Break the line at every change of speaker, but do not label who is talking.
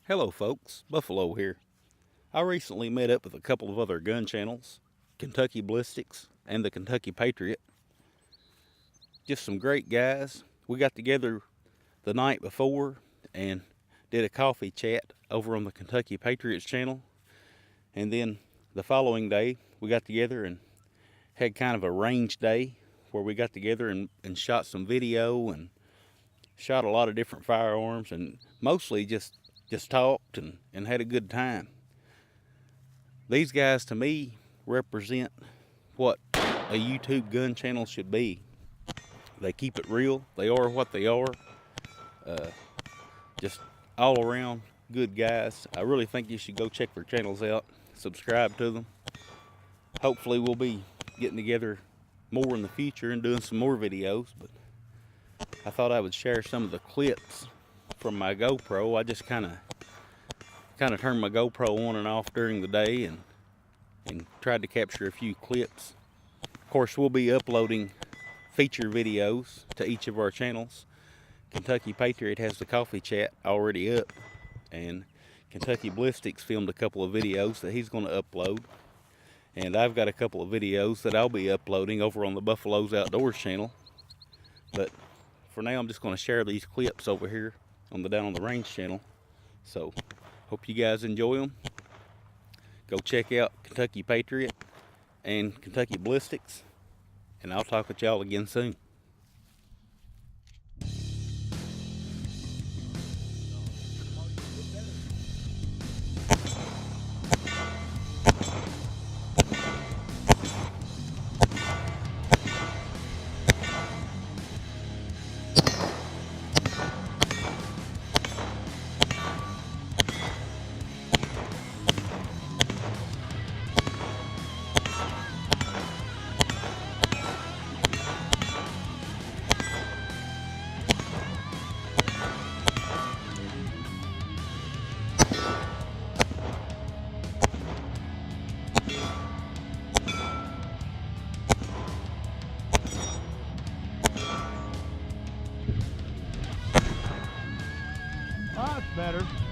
Hello folks, Buffalo here. I recently met up with a couple of other gun channels, Kentucky Ballistics and the Kentucky Patriot. Just some great guys. We got together the night before and did a coffee chat over on the Kentucky Patriots channel. And then the following day we got together and had kind of a range day where we got together and shot some video and shot a lot of different firearms and mostly just talked and had a good time. These guys to me represent what a YouTube gun channel should be. They keep it real. They are what they are. Just all around good guys. I really think you should go check their channels out. Subscribe to them. Hopefully we'll be getting together more in the future and doing some more videos. But I thought I would share some of the clips from my GoPro. I just kind of turned my GoPro on and off during the day and tried to capture a few clips. Of course, we'll be uploading feature videos to each of our channels. Kentucky Patriot has the coffee chat already up, and Kentucky Ballistics filmed a couple of videos that he's going to upload, and I've got a couple of videos that I'll be uploading over on the Buffalo's Outdoors channel. But for now, I'm just going to share these clips over here on the Down on the Range channel. So hope you guys enjoy them. Go check out Kentucky Patriot and Kentucky Ballistics, and I'll talk with y'all again soon.
That's better.